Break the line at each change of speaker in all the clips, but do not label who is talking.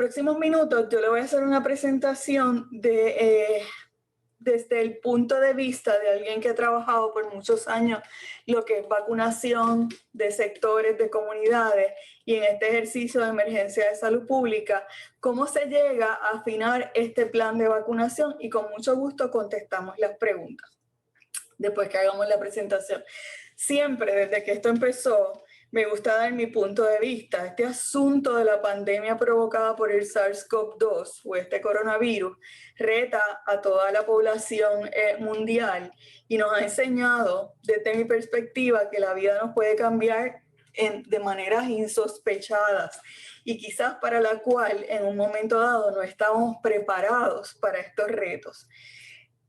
próximos minutos yo le voy a hacer una presentación desde el punto de vista de alguien que ha trabajado por muchos años lo que es vacunación de sectores, de comunidades, y en este ejercicio de emergencia de salud pública, cómo se llega a afinar este plan de vacunación, y con mucho gusto contestamos las preguntas después que hagamos la presentación. Siempre, desde que esto empezó, me gusta dar mi punto de vista. Este asunto de la pandemia provocada por el SARS-CoV-2 o este coronavirus reta a toda la población mundial y nos ha enseñado, desde mi perspectiva, que la vida nos puede cambiar de maneras insospechadas y quizás para la cual en un momento dado no estábamos preparados para estos retos.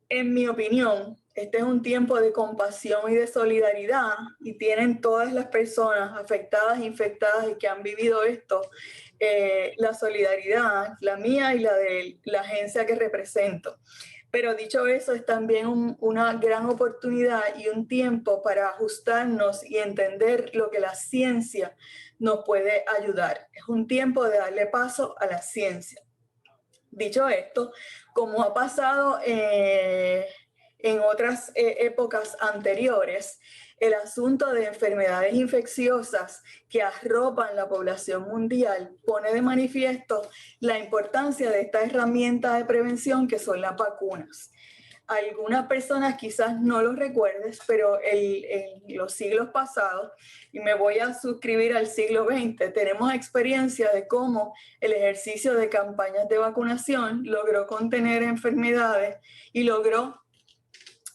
En mi opinión, este es un tiempo de compasión y de solidaridad, y tienen todas las personas afectadas, infectadas y que han vivido esto, la solidaridad, la mía y la de la agencia que represento. Pero dicho eso, es también una gran oportunidad y un tiempo para ajustarnos y entender lo que la ciencia nos puede ayudar. Es un tiempo de darle paso a la ciencia. Dicho esto, como ha pasado en otras épocas anteriores, el asunto de enfermedades infecciosas que arropan la población mundial pone de manifiesto la importancia de esta herramienta de prevención que son las vacunas. Algunas personas quizás no lo recuerdes, pero en los siglos pasados, y me voy a suscribir al siglo XX, tenemos experiencia de cómo el ejercicio de campañas de vacunación logró contener enfermedades y logró,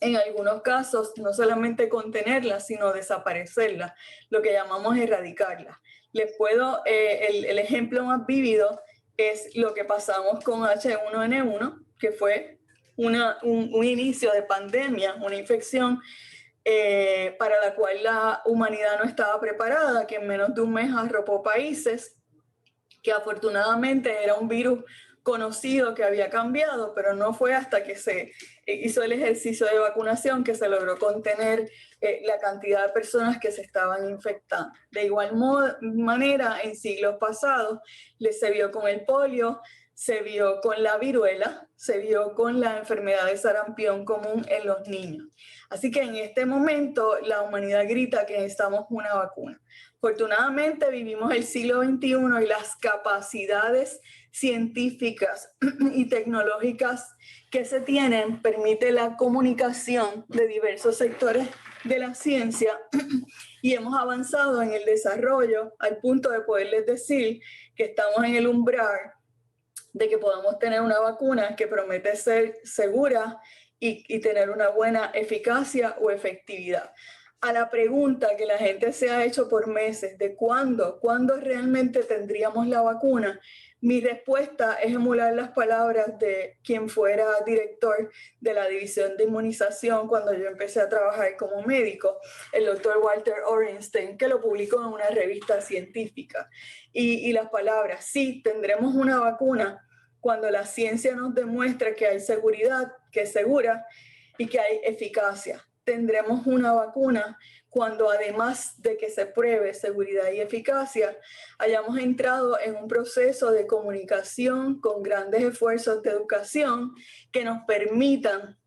en algunos casos, no solamente contenerlas, sino desaparecerlas, lo que llamamos erradicarlas. Les puedo, el ejemplo más vívido es lo que pasamos con H1N1, que fue un inicio de pandemia, una infección para la cual la humanidad no estaba preparada, que en menos de un mes arropó países, que afortunadamente era un virus conocido que había cambiado, pero no fue hasta que se hizo el ejercicio de vacunación que se logró contener la cantidad de personas que se estaban infectando. De igual manera, en siglos pasados, se vio con el polio, se vio con la viruela, se vio con la enfermedad de sarampión común en los niños. Así que en este momento la humanidad grita que necesitamos una vacuna. Afortunadamente vivimos el siglo XXI y las capacidades científicas y tecnológicas que se tienen permite la comunicación de diversos sectores de la ciencia y hemos avanzado en el desarrollo al punto de poderles decir que estamos en el umbral de que podamos tener una vacuna que promete ser segura y tener una buena eficacia o efectividad. A la pregunta que la gente se ha hecho por meses de cuándo realmente tendríamos la vacuna, mi respuesta es emular las palabras de quien fuera director de la división de inmunización cuando yo empecé a trabajar como médico, el doctor Walter Orenstein, que lo publicó en una revista científica. Y las palabras, sí, tendremos una vacuna cuando la ciencia nos demuestre que hay seguridad, que es segura y que hay eficacia. Tendremos una vacuna cuando, además de que se pruebe seguridad y eficacia, hayamos entrado en un proceso de comunicación con grandes esfuerzos de educación que nos permitan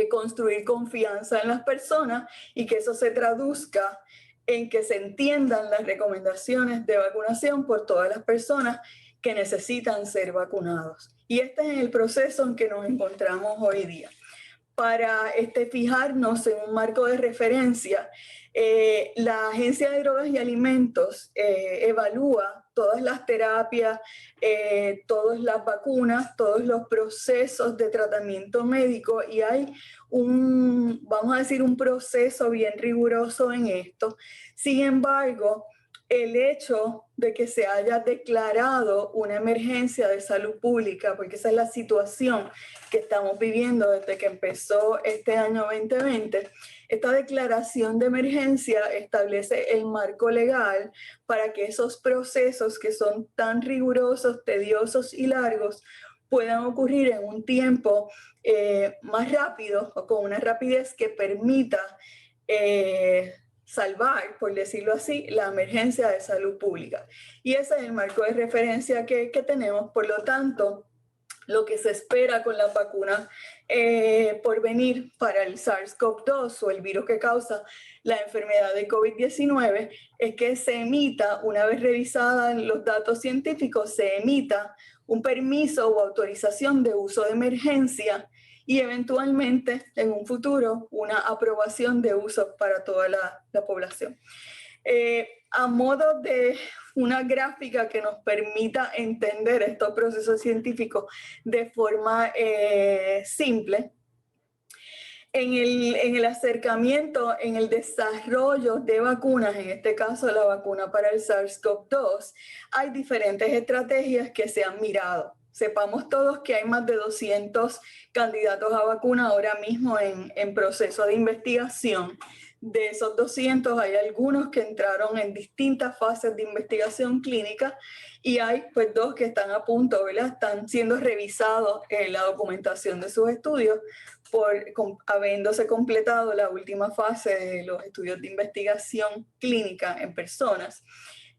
construir confianza en las personas y que eso se traduzca en que se entiendan las recomendaciones de vacunación por todas las personas que necesitan ser vacunados. Y este es el proceso en que nos encontramos hoy día. Para fijarnos en un marco de referencia, la Agencia de Drogas y Alimentos evalúa todas las terapias, todas las vacunas, todos los procesos de tratamiento médico y hay vamos a decir, un proceso bien riguroso en esto. Sin embargo, el hecho de que se haya declarado una emergencia de salud pública, porque esa es la situación que estamos viviendo desde que empezó este año 2020, esta declaración de emergencia establece el marco legal para que esos procesos que son tan rigurosos, tediosos y largos puedan ocurrir en un tiempo más rápido o con una rapidez que permita salvar, por decirlo así, la emergencia de salud pública. Y ese es el marco de referencia que tenemos. Por lo tanto, lo que se espera con la vacuna por venir para el SARS-CoV-2 o el virus que causa la enfermedad de COVID-19 es que se emita, una vez revisados los datos científicos, se emita un permiso o autorización de uso de emergencia y eventualmente en un futuro una aprobación de uso para toda la población. A modo de una gráfica que nos permita entender estos procesos científicos de forma simple, en el acercamiento, en el desarrollo de vacunas, en este caso la vacuna para el SARS-CoV-2, hay diferentes estrategias que se han mirado. Sepamos todos que hay más de 200 candidatos a vacuna ahora mismo en proceso de investigación. De esos 200 hay algunos que entraron en distintas fases de investigación clínica y hay pues 2 que están a punto, ¿verdad? Están siendo revisados en la documentación de sus estudios habiéndose completado la última fase de los estudios de investigación clínica en personas.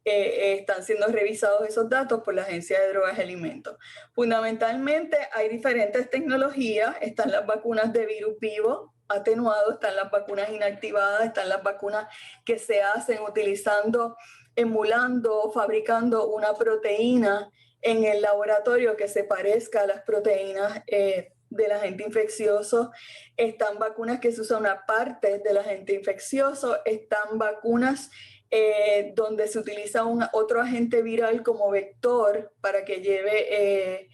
Están siendo revisados esos datos por la Agencia de Drogas y Alimentos. Fundamentalmente hay diferentes tecnologías, están las vacunas de virus vivo atenuado, están las vacunas inactivadas, están las vacunas que se hacen utilizando, emulando, fabricando una proteína en el laboratorio que se parezca a las proteínas del agente infeccioso. Están vacunas que se usan una parte del agente infeccioso, están vacunas donde se utiliza otro agente viral como vector para que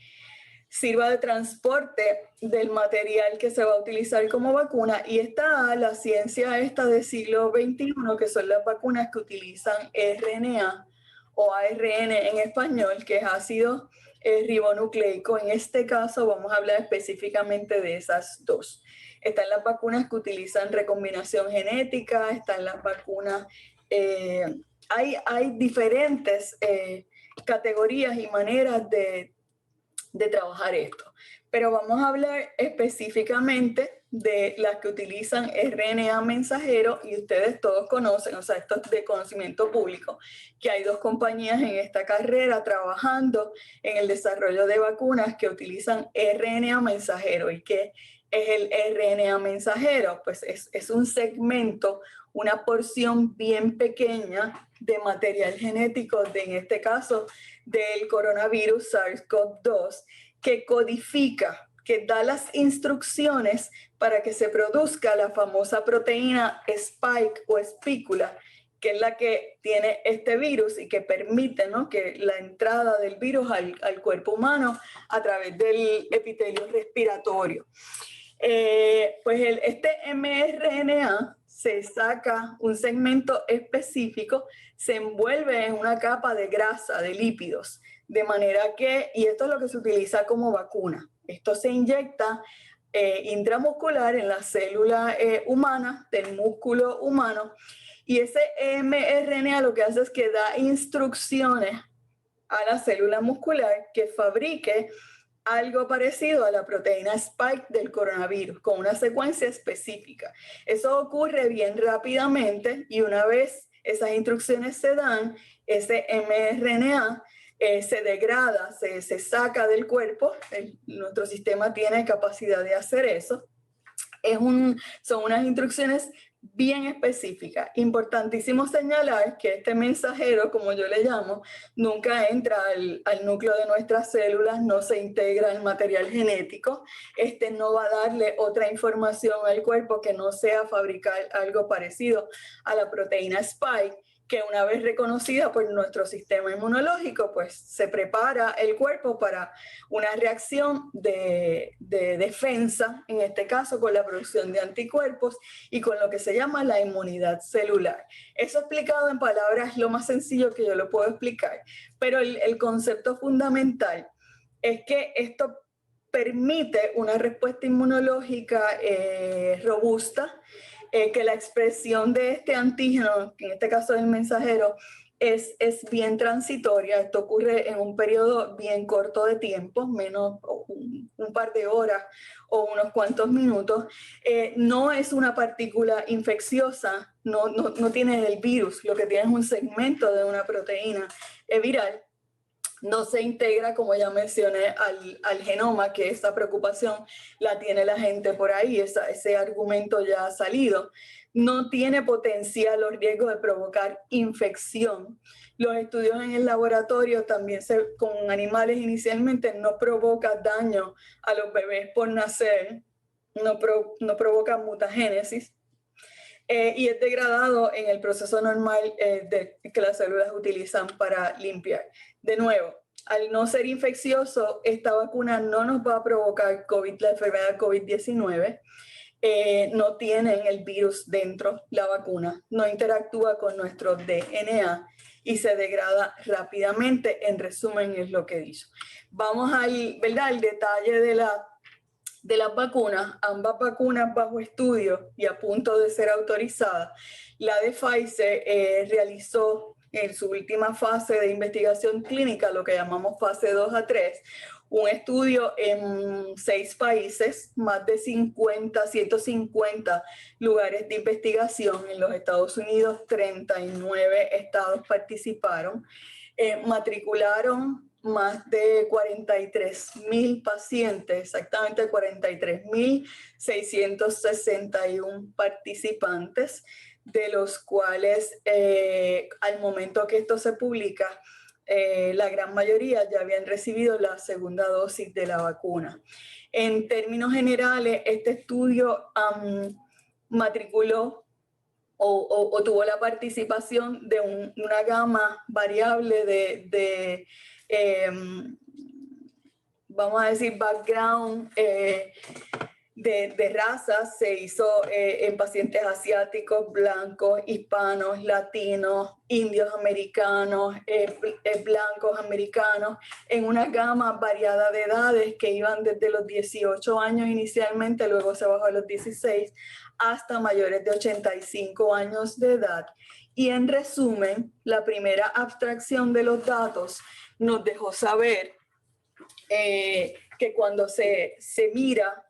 sirva de transporte del material que se va a utilizar como vacuna, y está la ciencia esta del siglo XXI, que son las vacunas que utilizan RNA o ARN en español, que es ácido ribonucleico. En este caso vamos a hablar específicamente de esas 2. Están las vacunas que utilizan recombinación genética, están las vacunas, hay diferentes categorías y maneras de trabajar esto, pero vamos a hablar específicamente de las que utilizan RNA mensajero, y ustedes todos conocen, o sea, esto es de conocimiento público, que hay 2 compañías en esta carrera trabajando en el desarrollo de vacunas que utilizan RNA mensajero. ¿Y qué es el RNA mensajero? Pues es un segmento, una porción bien pequeña de material genético, en este caso del coronavirus SARS-CoV-2, que codifica, que da las instrucciones para que se produzca la famosa proteína spike o espícula, que es la que tiene este virus y que permite, ¿no?, que la entrada del virus al cuerpo humano a través del epitelio respiratorio. Pues este mRNA se saca un segmento específico, se envuelve en una capa de grasa, de lípidos, de manera que, y esto es lo que se utiliza como vacuna, esto se inyecta intramuscular en la célula humana, del músculo humano, y ese mRNA lo que hace es que da instrucciones a la célula muscular que fabrique algo parecido a la proteína spike del coronavirus, con una secuencia específica. Eso ocurre bien rápidamente, y una vez esas instrucciones se dan, ese mRNA se degrada, se saca del cuerpo. Nuestro sistema tiene capacidad de hacer eso. Son unas instrucciones bien específica. Importantísimo señalar que este mensajero, como yo le llamo, nunca entra al núcleo de nuestras células, no se integra en material genético. No va a darle otra información al cuerpo que no sea fabricar algo parecido a la proteína spike, que una vez reconocida por nuestro sistema inmunológico, pues se prepara el cuerpo para una reacción de defensa, en este caso con la producción de anticuerpos y con lo que se llama la inmunidad celular. Eso explicado en palabras lo más sencillo que yo lo puedo explicar, pero el concepto fundamental es que esto permite una respuesta inmunológica robusta, que la expresión de este antígeno, en este caso del mensajero, es bien transitoria. Esto ocurre en un periodo bien corto de tiempo, menos un par de horas o unos cuantos minutos. No es una partícula infecciosa, no tiene el virus, lo que tiene es un segmento de una proteína viral. No se integra, como ya mencioné, al genoma, que esa preocupación la tiene la gente por ahí, ese argumento ya ha salido. No tiene potencial o riesgo de provocar infección. Los estudios en el laboratorio también con animales inicialmente no provoca daño a los bebés por nacer, no provoca mutagénesis. Y es degradado en el proceso normal que las células utilizan para limpiar. De nuevo, al no ser infeccioso, esta vacuna no nos va a provocar la enfermedad COVID-19. No tienen el virus dentro, la vacuna, no interactúa con nuestro DNA y se degrada rápidamente. En resumen, es lo que dicho. Vamos al detalle de las vacunas, ambas vacunas bajo estudio y a punto de ser autorizadas. La de Pfizer realizó en su última fase de investigación clínica, lo que llamamos fase 2 a 3, un estudio en 6 países, más de 150 lugares de investigación. En los Estados Unidos, 39 estados participaron. Matricularon más de 43,000 pacientes, exactamente 43,661 participantes, de los cuales al momento que esto se publica, la gran mayoría ya habían recibido la segunda dosis de la vacuna. En términos generales, este estudio matriculó o tuvo la participación de una gama variable de vamos a decir, background de razas. Se hizo en pacientes asiáticos, blancos, hispanos, latinos, indios americanos, blancos americanos, en una gama variada de edades que iban desde los 18 años inicialmente, luego se bajó a los 16, hasta mayores de 85 años de edad. Y en resumen, la primera abstracción de los datos nos dejó saber que cuando se mira,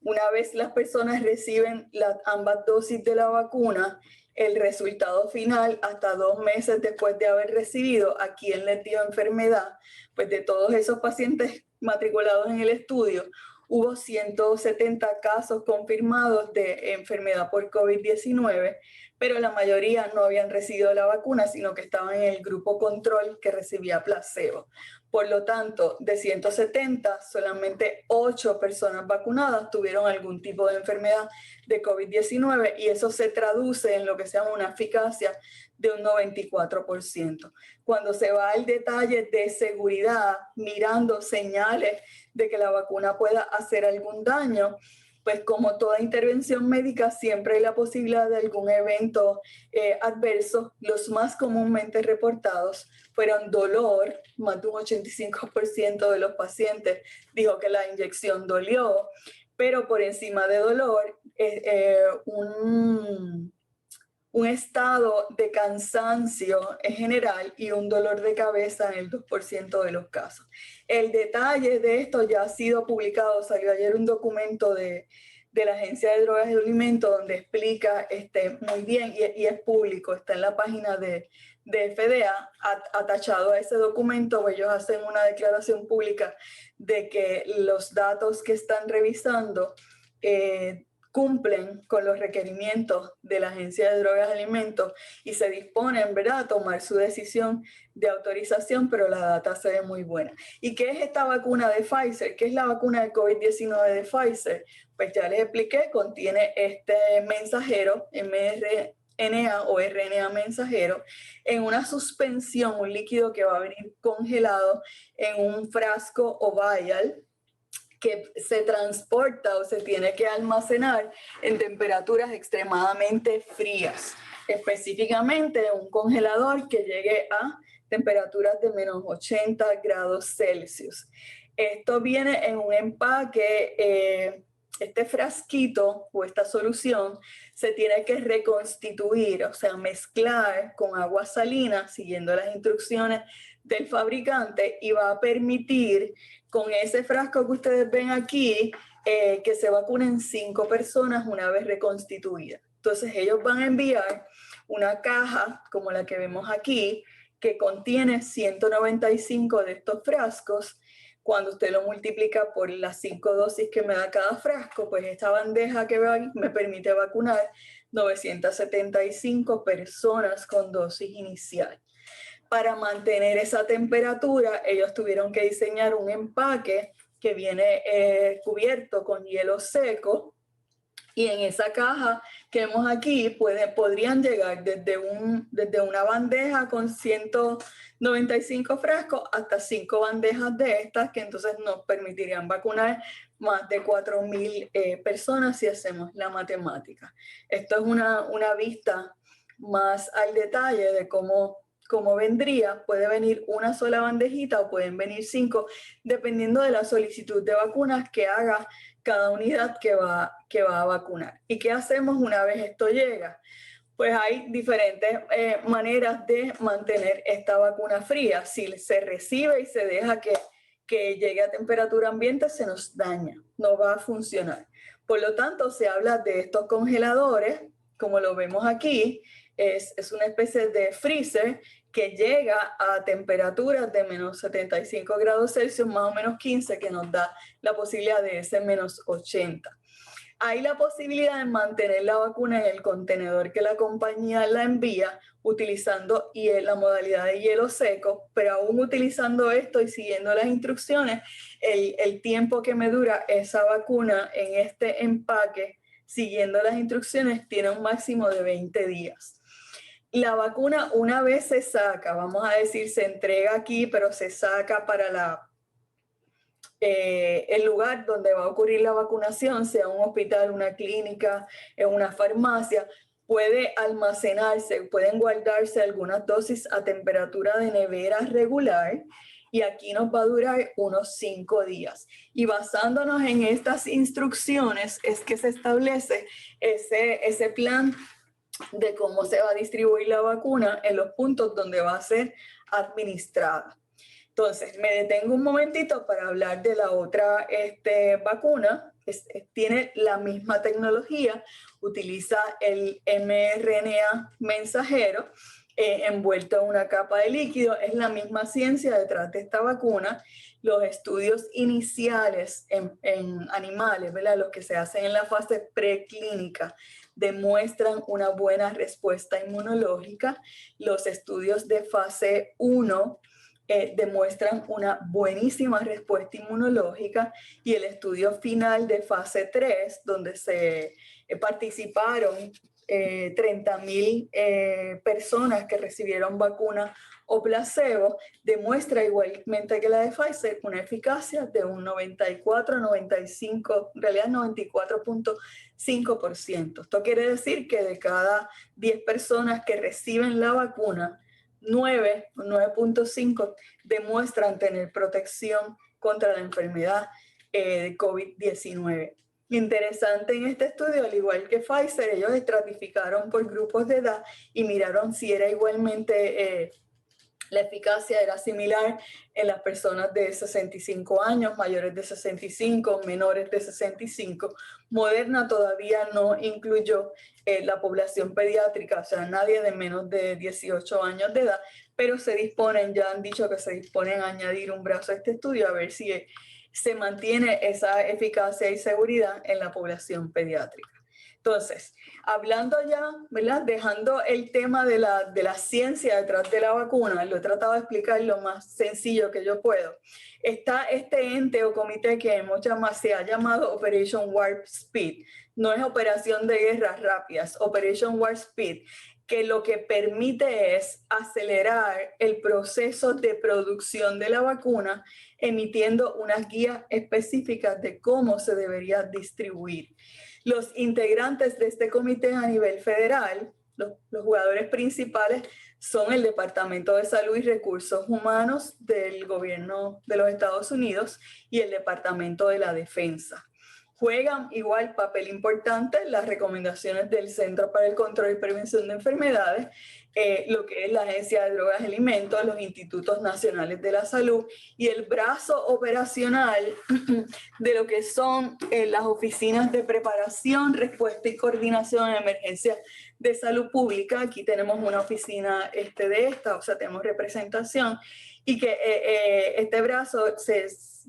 una vez las personas reciben ambas dosis de la vacuna, el resultado final, hasta 2 meses después de haber recibido, a quién les dio enfermedad, pues de todos esos pacientes matriculados en el estudio, hubo 170 casos confirmados de enfermedad por COVID-19, pero la mayoría no habían recibido la vacuna, sino que estaban en el grupo control que recibía placebo. Por lo tanto, de 170, solamente 8 personas vacunadas tuvieron algún tipo de enfermedad de COVID-19 y eso se traduce en lo que se llama una eficacia de un 94%. Cuando se va al detalle de seguridad, mirando señales de que la vacuna pueda hacer algún daño, pues como toda intervención médica siempre hay la posibilidad de algún evento adverso. Los más comúnmente reportados fueron dolor. Más de un 85% de los pacientes dijo que la inyección dolió, pero por encima de dolor, un estado de cansancio en general y un dolor de cabeza en el 2% de los casos. El detalle de esto ya ha sido publicado, salió ayer un documento de la Agencia de Drogas y Alimentos donde explica muy bien y es público, está en la página de FDA, atachado a ese documento. Ellos hacen una declaración pública de que los datos que están revisando cumplen con los requerimientos de la Agencia de Drogas y Alimentos y se disponen, ¿verdad?, a tomar su decisión de autorización, pero la data se ve muy buena. ¿Y qué es esta vacuna de Pfizer? ¿Qué es la vacuna de COVID-19 de Pfizer? Pues ya les expliqué, contiene este mensajero, mRNA o RNA mensajero, en una suspensión, un líquido que va a venir congelado en un frasco o vial, que se transporta o se tiene que almacenar en temperaturas extremadamente frías, específicamente un congelador que llegue a temperaturas de menos 80 grados Celsius. Esto viene en un empaque este frasquito o esta solución se tiene que reconstituir, o sea, mezclar con agua salina, siguiendo las instrucciones del fabricante, y va a permitir con ese frasco que ustedes ven aquí que se vacunen 5 personas una vez reconstituidas. Entonces ellos van a enviar una caja como la que vemos aquí, que contiene 195 de estos frascos. Cuando usted lo multiplica por las 5 dosis que me da cada frasco, pues esta bandeja que veo aquí me permite vacunar 975 personas con dosis inicial. Para mantener esa temperatura, ellos tuvieron que diseñar un empaque que viene cubierto con hielo seco, y en esa caja que vemos aquí podrían llegar desde una bandeja con 195 frascos hasta 5 bandejas de estas, que entonces nos permitirían vacunar más de 4,000 personas si hacemos la matemática. Esto es una vista más al detalle de cómo vendría. Puede venir una sola bandejita o pueden venir 5, dependiendo de la solicitud de vacunas que haga cada unidad que va a vacunar. ¿Y qué hacemos una vez esto llega? Pues hay diferentes maneras de mantener esta vacuna fría. Si se recibe y se deja que llegue a temperatura ambiente, se nos daña, no va a funcionar. Por lo tanto, se habla de estos congeladores, como lo vemos aquí, es una especie de freezer que llega a temperaturas de menos 75 grados Celsius, más o menos 15, que nos da la posibilidad de ese menos 80. Hay la posibilidad de mantener la vacuna en el contenedor que la compañía la envía utilizando la modalidad de hielo seco, pero aún utilizando esto y siguiendo las instrucciones, el tiempo que me dura esa vacuna en este empaque, siguiendo las instrucciones, tiene un máximo de 20 días. La vacuna, una vez se saca, vamos a decir, se entrega aquí, pero se saca para el lugar donde va a ocurrir la vacunación, sea un hospital, una clínica, una farmacia, puede almacenarse, pueden guardarse algunas dosis a temperatura de nevera regular, y aquí nos va a durar unos 5 días. Y basándonos en estas instrucciones es que se establece ese plan de cómo se va a distribuir la vacuna en los puntos donde va a ser administrada. Entonces, me detengo un momentito para hablar de la otra vacuna. Tiene la misma tecnología, utiliza el mRNA mensajero envuelto en una capa de líquido. Es la misma ciencia detrás de esta vacuna. Los estudios iniciales en animales, ¿verdad?, los que se hacen en la fase preclínica, demuestran una buena respuesta inmunológica. Los estudios de fase 1 demuestran una buenísima respuesta inmunológica, y el estudio final de fase 3, donde se participaron 30,000 personas que recibieron vacuna o placebo, demuestra igualmente que la de Pfizer una eficacia de un 94-95, en realidad 94.5%. Esto quiere decir que de cada 10 personas que reciben la vacuna, 9.5 demuestran tener protección contra la enfermedad de COVID-19. Interesante en este estudio, al igual que Pfizer, ellos estratificaron por grupos de edad y miraron si era igualmente, la eficacia era similar en las personas de 65 años, mayores de 65, menores de 65. Moderna todavía no incluyó la población pediátrica, o sea, nadie de menos de 18 años de edad, pero ya han dicho que se disponen a añadir un brazo a este estudio a ver si se mantiene esa eficacia y seguridad en la población pediátrica. Entonces, hablando ya, ¿verdad?, dejando el tema de la ciencia detrás de la vacuna, lo he tratado de explicar lo más sencillo que yo puedo. Está este ente o comité que se ha llamado Operation Warp Speed. No es operación de guerras rápidas, Operation Warp Speed, que lo que permite es acelerar el proceso de producción de la vacuna, emitiendo unas guías específicas de cómo se debería distribuir. Los integrantes de este comité a nivel federal, los jugadores principales, son el Departamento de Salud y Recursos Humanos del Gobierno de los Estados Unidos y el Departamento de la Defensa. juegan igual papel importante las recomendaciones del Centro para el Control y Prevención de Enfermedades, lo que es la Agencia de Drogas y Alimentos, los Institutos Nacionales de la Salud y el brazo operacional de lo que son las oficinas de preparación, respuesta y coordinación en emergencias de salud pública. Aquí tenemos una oficina o sea, tenemos representación, y que este brazo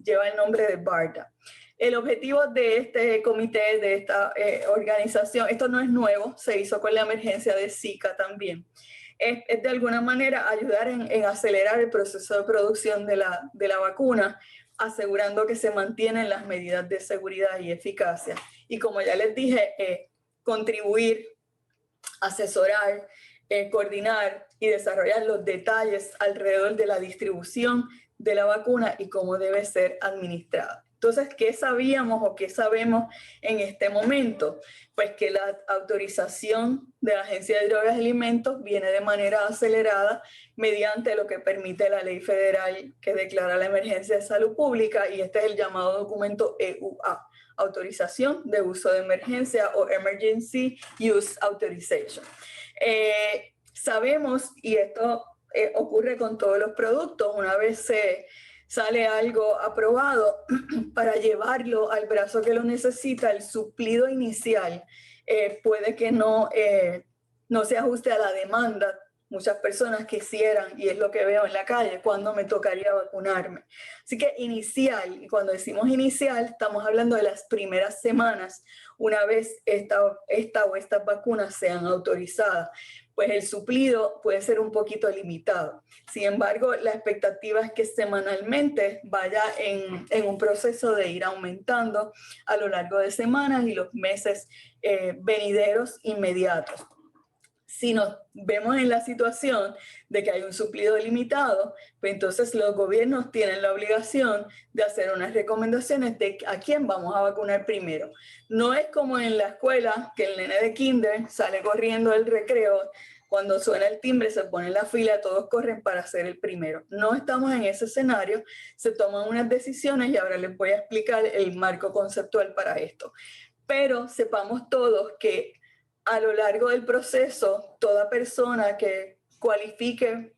lleva el nombre de BARDA. El objetivo de este comité, de esta organización, esto no es nuevo, se hizo con la emergencia de Zika también, es de alguna manera ayudar en acelerar el proceso de producción de la vacuna, asegurando que se mantienen las medidas de seguridad y eficacia. Y como ya les dije, contribuir, asesorar, coordinar y desarrollar los detalles alrededor de la distribución de la vacuna y cómo debe ser administrada. Entonces, ¿qué sabíamos o qué sabemos en este momento? Pues que la autorización de la Agencia de Drogas y Alimentos viene de manera acelerada mediante lo que permite la ley federal que declara la emergencia de salud pública, y este es el llamado documento EUA, Autorización de Uso de Emergencia o Emergency Use Authorization. Sabemos, y esto ocurre con todos los productos, una vez sale algo aprobado, para llevarlo al brazo que lo necesita, el suplido inicial puede que no se ajuste a la demanda. Muchas personas quisieran, y es lo que veo en la calle, cuando me tocaría vacunarme. Así que inicial, y cuando decimos inicial, estamos hablando de las primeras semanas, una vez esta o estas vacunas sean autorizadas, pues el suplido puede ser un poquito limitado. Sin embargo, la expectativa es que semanalmente vaya en un proceso de ir aumentando a lo largo de semanas y los meses venideros inmediatos. Si nos vemos en la situación de que hay un suplido limitado, pues entonces los gobiernos tienen la obligación de hacer unas recomendaciones de a quién vamos a vacunar primero. No es como en la escuela, que el nene de kinder sale corriendo del recreo, cuando suena el timbre se pone en la fila, todos corren para ser el primero. No estamos en ese escenario, se toman unas decisiones y ahora les voy a explicar el marco conceptual para esto. Pero sepamos todos que a lo largo del proceso, toda persona que cualifique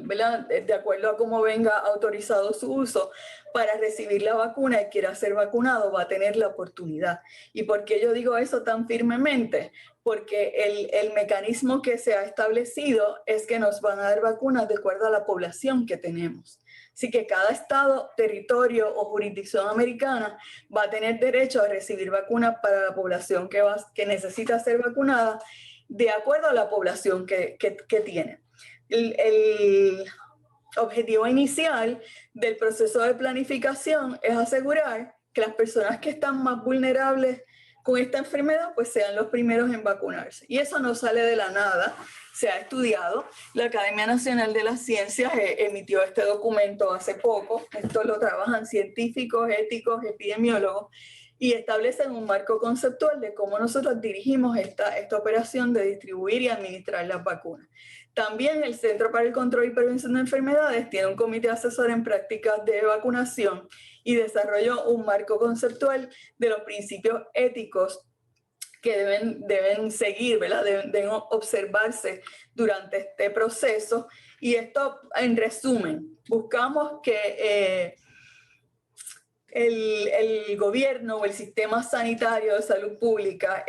¿verdad? De acuerdo a cómo venga autorizado su uso para recibir la vacuna y quiera ser vacunado, va a tener la oportunidad. ¿Y por qué yo digo eso tan firmemente? Porque el mecanismo que se ha establecido es que nos van a dar vacunas de acuerdo a la población que tenemos. Así que cada estado, territorio o jurisdicción americana va a tener derecho a recibir vacunas para la población que necesita ser vacunada de acuerdo a la población que tiene. El objetivo inicial del proceso de planificación es asegurar que las personas que están más vulnerables con esta enfermedad pues sean los primeros en vacunarse. Y eso no sale de la nada, se ha estudiado. La Academia Nacional de las Ciencias emitió este documento hace poco. Esto lo trabajan científicos, éticos, epidemiólogos, y establecen un marco conceptual de cómo nosotros dirigimos esta operación de distribuir y administrar las vacunas. También el Centro para el Control y Prevención de Enfermedades tiene un comité asesor en prácticas de vacunación y desarrolló un marco conceptual de los principios éticos que deben seguir, ¿verdad? Deben observarse durante este proceso. Y esto, en resumen, buscamos que el gobierno o el sistema sanitario de salud pública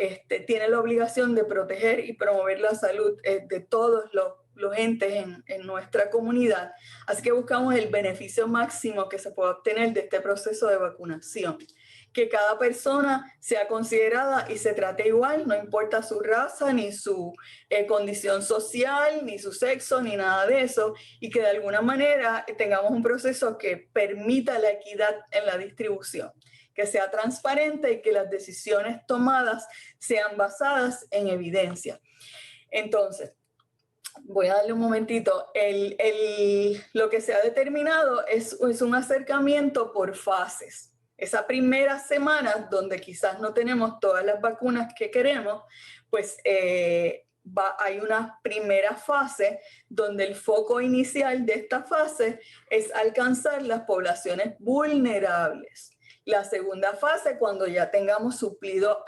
tiene la obligación de proteger y promover la salud de todos los entes en nuestra comunidad. Así que buscamos el beneficio máximo que se pueda obtener de este proceso de vacunación. Que cada persona sea considerada y se trate igual, no importa su raza, ni su condición social, ni su sexo, ni nada de eso, y que de alguna manera tengamos un proceso que permita la equidad en la distribución, que sea transparente y que las decisiones tomadas sean basadas en evidencia. Entonces, voy a darle un momentito. Lo que se ha determinado es un acercamiento por fases. Esa primera semana, donde quizás no tenemos todas las vacunas que queremos, pues hay una primera fase donde el foco inicial de esta fase es alcanzar las poblaciones vulnerables. La segunda fase, cuando ya tengamos suplido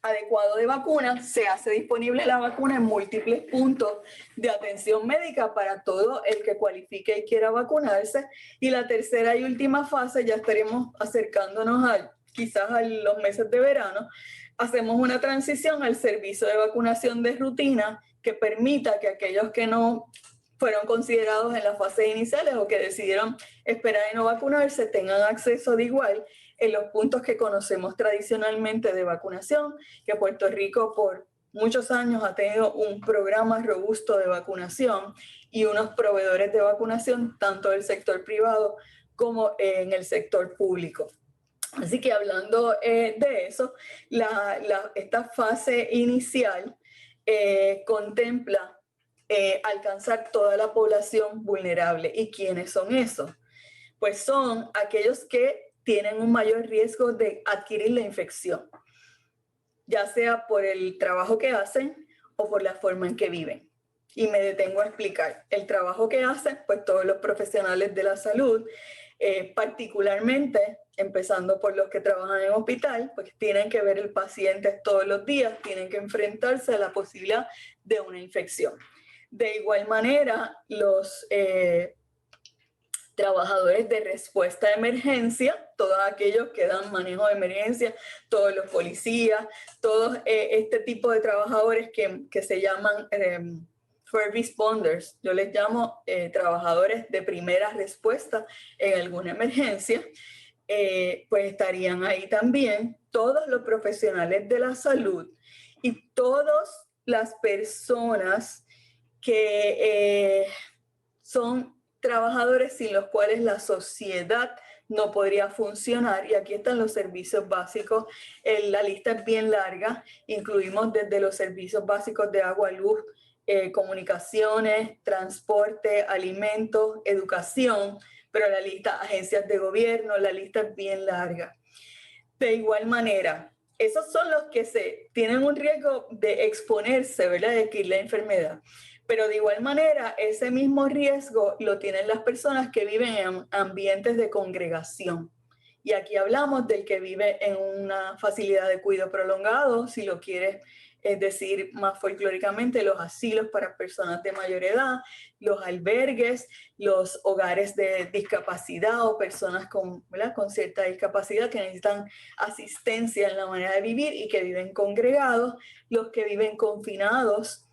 adecuado de vacunas, se hace disponible la vacuna en múltiples puntos de atención médica para todo el que cualifique y quiera vacunarse. Y la tercera y última fase, ya estaremos acercándonos quizás a los meses de verano, hacemos una transición al servicio de vacunación de rutina que permita que aquellos que no fueron considerados en las fases iniciales o que decidieron esperar y no vacunarse tengan acceso de igual en los puntos que conocemos tradicionalmente de vacunación, que Puerto Rico por muchos años ha tenido un programa robusto de vacunación y unos proveedores de vacunación tanto del sector privado como en el sector público. Así que hablando de eso, esta fase inicial contempla alcanzar toda la población vulnerable. ¿Y quiénes son esos? Pues son aquellos que tienen un mayor riesgo de adquirir la infección, ya sea por el trabajo que hacen o por la forma en que viven. Y me detengo a explicar. El trabajo que hacen, pues todos los profesionales de la salud, particularmente empezando por los que trabajan en hospital, pues tienen que ver el paciente todos los días, tienen que enfrentarse a la posibilidad de una infección. De igual manera, los trabajadores de respuesta de emergencia, todos aquellos que dan manejo de emergencia, todos los policías, todos este tipo de trabajadores que se llaman first responders, yo les llamo trabajadores de primera respuesta en alguna emergencia, pues estarían ahí también todos los profesionales de la salud y todas las personas que son trabajadores sin los cuales la sociedad no podría funcionar. Y aquí están los servicios básicos. La lista es bien larga. Incluimos desde los servicios básicos de agua, luz, comunicaciones, transporte, alimentos, educación, pero la lista, agencias de gobierno, la lista es bien larga. De igual manera, esos son los que tienen un riesgo de exponerse, ¿verdad?, de adquirir la enfermedad. Pero de igual manera, ese mismo riesgo lo tienen las personas que viven en ambientes de congregación. Y aquí hablamos del que vive en una facilidad de cuidado prolongado, si lo quieres decir más folclóricamente, los asilos para personas de mayor edad, los albergues, los hogares de discapacidad o personas con cierta discapacidad que necesitan asistencia en la manera de vivir y que viven congregados, los que viven confinados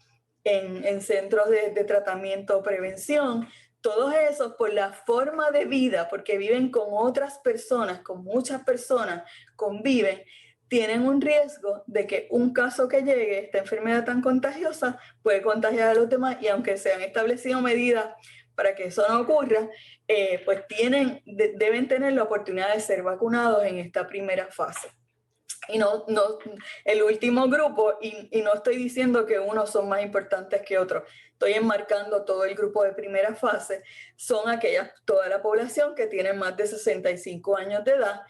en centros de tratamiento o prevención, todos esos por la forma de vida, porque viven con otras personas, con muchas personas, conviven, tienen un riesgo de que un caso que llegue, esta enfermedad tan contagiosa, puede contagiar a los demás y aunque se han establecido medidas para que eso no ocurra, pues deben tener la oportunidad de ser vacunados en esta primera fase. Y el último grupo, y no estoy diciendo que unos son más importantes que otros, estoy enmarcando todo el grupo de primera fase, son toda la población que tiene más de 65 años de edad,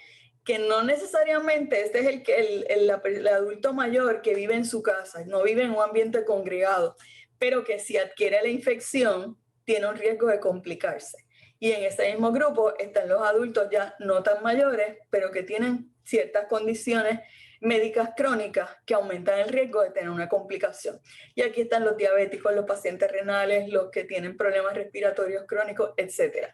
que no necesariamente este es el adulto mayor que vive en su casa, no vive en un ambiente congregado, pero que si adquiere la infección tiene un riesgo de complicarse. Y en ese mismo grupo están los adultos ya no tan mayores, pero que tienen ciertas condiciones médicas crónicas que aumentan el riesgo de tener una complicación. Y aquí están los diabéticos, los pacientes renales, los que tienen problemas respiratorios crónicos, etc.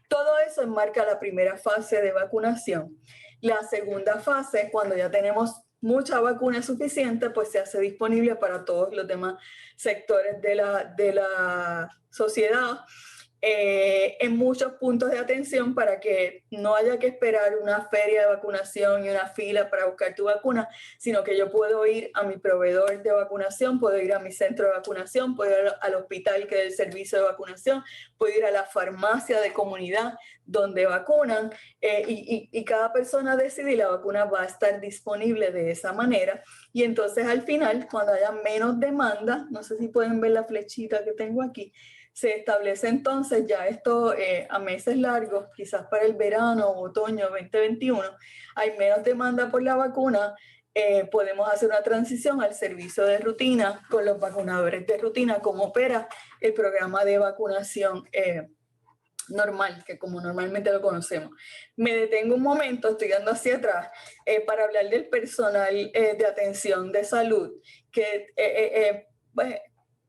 Todo eso enmarca la primera fase de vacunación. La segunda fase, cuando ya tenemos mucha vacuna suficiente, pues se hace disponible para todos los demás sectores de la sociedad, en muchos puntos de atención para que no haya que esperar una feria de vacunación y una fila para buscar tu vacuna, sino que yo puedo ir a mi proveedor de vacunación, puedo ir a mi centro de vacunación, puedo ir al hospital que es el servicio de vacunación, puedo ir a la farmacia de comunidad donde vacunan y cada persona decide y la vacuna va a estar disponible de esa manera. Y entonces al final, cuando haya menos demanda, no sé si pueden ver la flechita que tengo aquí, se establece entonces ya esto a meses largos, quizás para el verano o otoño 2021, hay menos demanda por la vacuna, podemos hacer una transición al servicio de rutina con los vacunadores de rutina, como opera el programa de vacunación normal, que como normalmente lo conocemos. Me detengo un momento, estoy dando hacia atrás, para hablar del personal de atención de salud, que pues,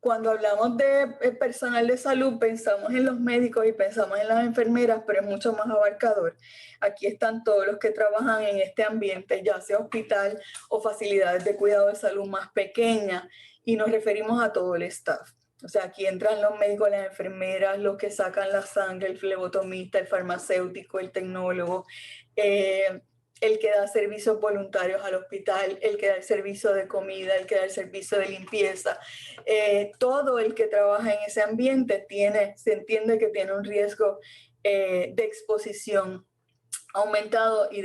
cuando hablamos de personal de salud pensamos en los médicos y pensamos en las enfermeras, pero es mucho más abarcador. Aquí están todos los que trabajan en este ambiente, ya sea hospital o facilidades de cuidado de salud más pequeñas, y nos referimos a todo el staff. O sea, aquí entran los médicos, las enfermeras, los que sacan la sangre, el flebotomista, el farmacéutico, el tecnólogo, el que da servicios voluntarios al hospital, el que da el servicio de comida, el que da el servicio de limpieza. Todo el que trabaja en ese ambiente se entiende que tiene un riesgo de exposición aumentado y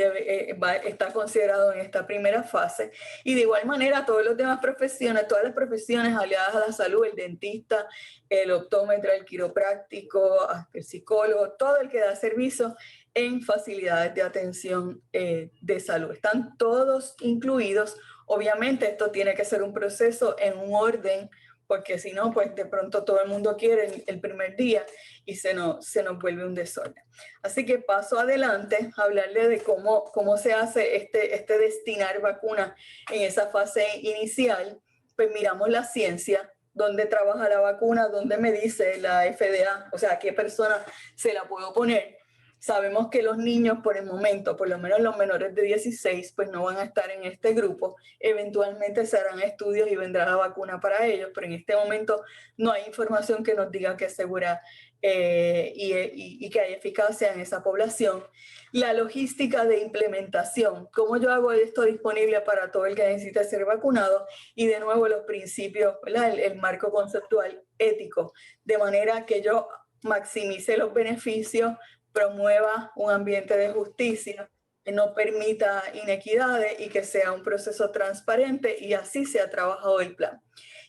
está considerado en esta primera fase. Y de igual manera todas las demás profesiones, todas las profesiones aliadas a la salud, el dentista, el optómetra, el quiropráctico, el psicólogo, todo el que da servicio en facilidades de atención de salud. Están todos incluidos. Obviamente esto tiene que ser un proceso en un orden, porque si no, pues de pronto todo el mundo quiere el primer día y se nos vuelve un desorden. Así que paso adelante a hablarle de cómo se hace este destinar vacunas en esa fase inicial. Pues miramos la ciencia, dónde trabaja la vacuna, dónde me dice la FDA, o sea, a qué persona se la puedo poner. Sabemos que los niños por el momento, por lo menos los menores de 16, pues no van a estar en este grupo. Eventualmente se harán estudios y vendrá la vacuna para ellos, pero en este momento no hay información que nos diga que es segura y que hay eficacia en esa población. La logística de implementación, cómo yo hago esto disponible para todo el que necesite ser vacunado, y de nuevo los principios, ¿verdad? El marco conceptual ético, de manera que yo maximice los beneficios, promueva un ambiente de justicia, que no permita inequidades y que sea un proceso transparente, y así se ha trabajado el plan.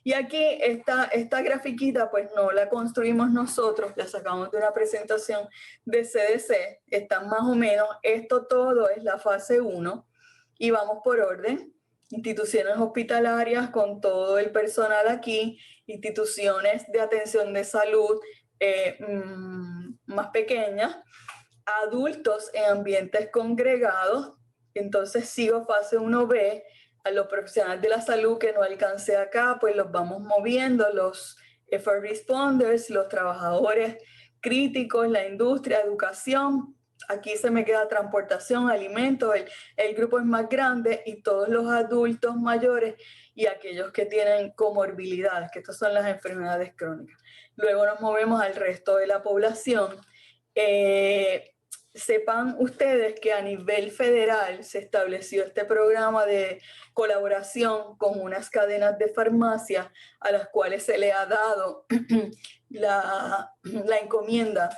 Y aquí esta grafiquita pues no la construimos nosotros, la sacamos de una presentación de CDC, está más o menos, esto todo es la fase 1 y vamos por orden. Instituciones hospitalarias con todo el personal aquí, instituciones de atención de salud más pequeñas, adultos en ambientes congregados. Entonces sigo fase 1B, a los profesionales de la salud que no alcancé acá, pues los vamos moviendo, los first responders, los trabajadores críticos, la industria, educación. Aquí se me queda transportación, alimentos, el grupo es más grande, y todos los adultos mayores y aquellos que tienen comorbilidades, que estas son las enfermedades crónicas. Luego nos movemos al resto de la población. Sepan ustedes que a nivel federal se estableció este programa de colaboración con unas cadenas de farmacias a las cuales se le ha dado la encomienda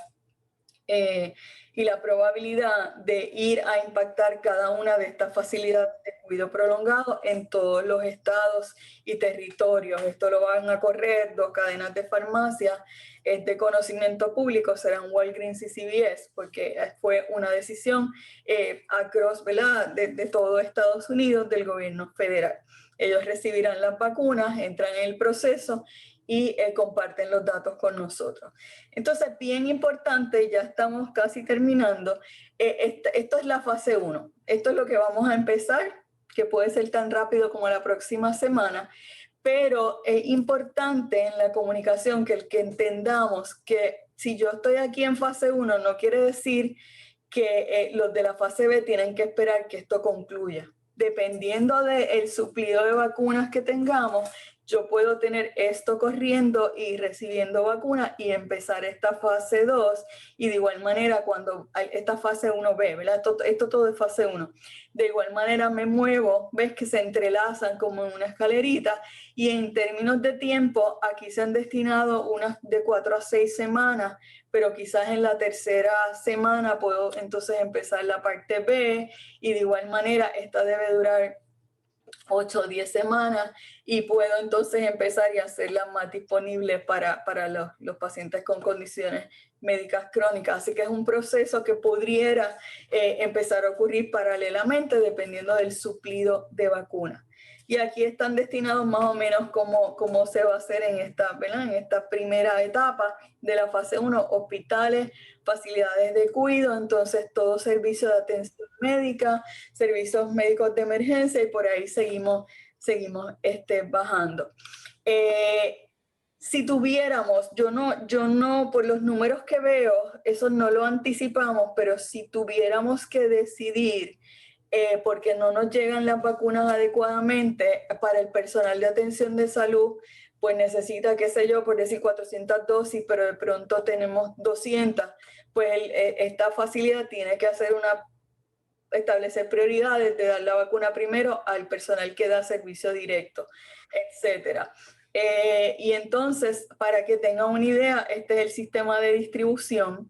y la probabilidad de ir a impactar cada una de estas facilidades de cuidado prolongado en todos los estados y territorios. Esto lo van a correr 2 cadenas de farmacias de conocimiento público, serán Walgreens y CVS, porque fue una decisión across, ¿verdad?, de todo Estados Unidos, del gobierno federal. Ellos recibirán las vacunas, entran en el proceso y comparten los datos con nosotros. Entonces, bien importante, ya estamos casi terminando, esto es la fase 1, esto es lo que vamos a empezar, que puede ser tan rápido como la próxima semana, pero es importante en la comunicación que entendamos que si yo estoy aquí en fase 1, no quiere decir que los de la fase B tienen que esperar que esto concluya. Dependiendo del suplido de vacunas que tengamos, yo puedo tener esto corriendo y recibiendo vacunas y empezar esta fase 2, y de igual manera cuando hay esta fase 1B, ¿verdad? Esto todo es fase 1. De igual manera me muevo, ves que se entrelazan como en una escalerita, y en términos de tiempo aquí se han destinado unas de 4 a 6 semanas, pero quizás en la tercera semana puedo entonces empezar la parte B, y de igual manera esta debe durar 8 o 10 semanas, y puedo entonces empezar y hacerla más disponible para los pacientes con condiciones médicas crónicas. Así que es un proceso que pudiera empezar a ocurrir paralelamente dependiendo del suplido de vacunas. Y aquí están destinados más o menos cómo se va a hacer en esta, ¿verdad? En esta primera etapa de la fase 1, hospitales, facilidades de cuidado, entonces todo servicio de atención médica, servicios médicos de emergencia y por ahí seguimos bajando. Si tuviéramos, yo no, por los números que veo, eso no lo anticipamos, pero si tuviéramos que decidir, porque no nos llegan las vacunas adecuadamente para el personal de atención de salud, pues necesita, qué sé yo, por decir 400 dosis, pero de pronto tenemos 200, pues esta facilidad tiene que establecer prioridades de dar la vacuna primero al personal que da servicio directo, etcétera. Y entonces, para que tengan una idea, este es el sistema de distribución.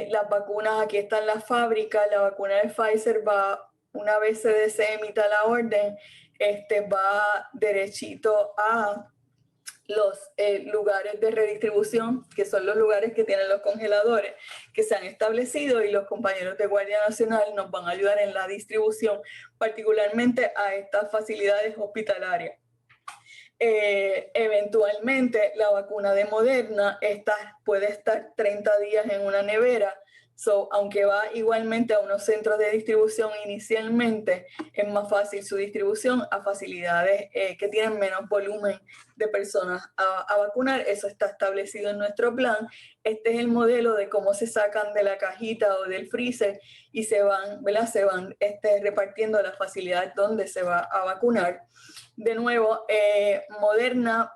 Las vacunas, aquí están las fábricas, la vacuna de Pfizer va, una vez se emita la orden, va derechito a los lugares de redistribución, que son los lugares que tienen los congeladores, que se han establecido, y los compañeros de Guardia Nacional nos van a ayudar en la distribución, particularmente a estas facilidades hospitalarias. Eventualmente la vacuna de Moderna puede estar 30 días en una nevera, aunque va igualmente a unos centros de distribución inicialmente, es más fácil su distribución a facilidades que tienen menos volumen de personas a vacunar. Eso está establecido en nuestro plan. Este es el modelo de cómo se sacan de la cajita o del freezer y se van, ¿verdad? Se van repartiendo a las facilidades donde se va a vacunar. De nuevo, Moderna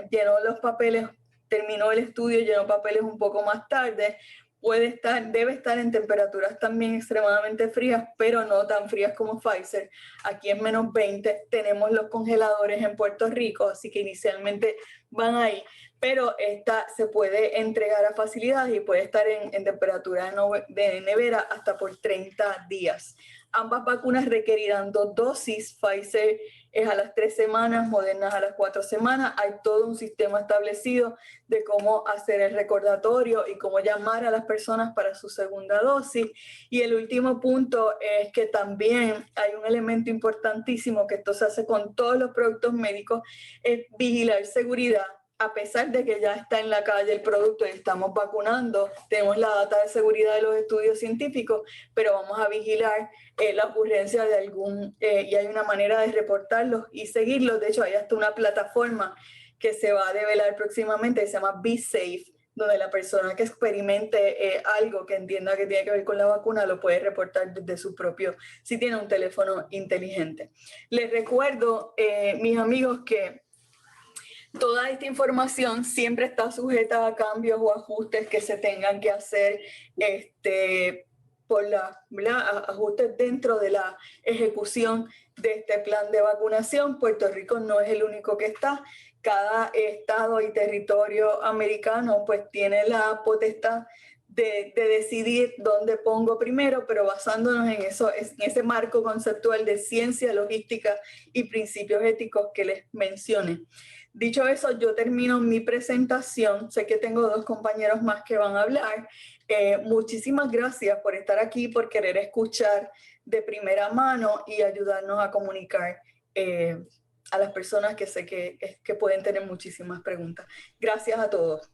llenó los papeles, terminó el estudio, llenó papeles un poco más tarde. Debe estar en temperaturas también extremadamente frías, pero no tan frías como Pfizer. Aquí en menos 20 tenemos los congeladores en Puerto Rico, así que inicialmente van ahí, pero esta se puede entregar a facilidades y puede estar en temperatura de nevera hasta por 30 días. Ambas vacunas requerirán 2 dosis. Pfizer es a las 3 semanas, Moderna a las 4 semanas. Hay todo un sistema establecido de cómo hacer el recordatorio y cómo llamar a las personas para su segunda dosis. Y el último punto es que también hay un elemento importantísimo, que esto se hace con todos los productos médicos, es vigilar seguridad. A pesar de que ya está en la calle el producto y estamos vacunando, tenemos la data de seguridad de los estudios científicos, pero vamos a vigilar la ocurrencia de y hay una manera de reportarlos y seguirlos. De hecho, hay hasta una plataforma que se va a develar próximamente, que se llama Be Safe, donde la persona que experimente algo que entienda que tiene que ver con la vacuna lo puede reportar desde su propio, si tiene un teléfono inteligente. Les recuerdo, mis amigos, que toda esta información siempre está sujeta a cambios o ajustes que se tengan que hacer por ajustes dentro de la ejecución de este plan de vacunación. Puerto Rico no es el único que está. Cada estado y territorio americano pues tiene la potestad de decidir dónde pongo primero, pero basándonos en ese marco conceptual de ciencia, logística y principios éticos que les mencioné. Dicho eso, yo termino mi presentación. Sé que tengo 2 compañeros más que van a hablar. Muchísimas gracias por estar aquí, por querer escuchar de primera mano y ayudarnos a comunicar a las personas que sé que pueden tener muchísimas preguntas. Gracias a todos.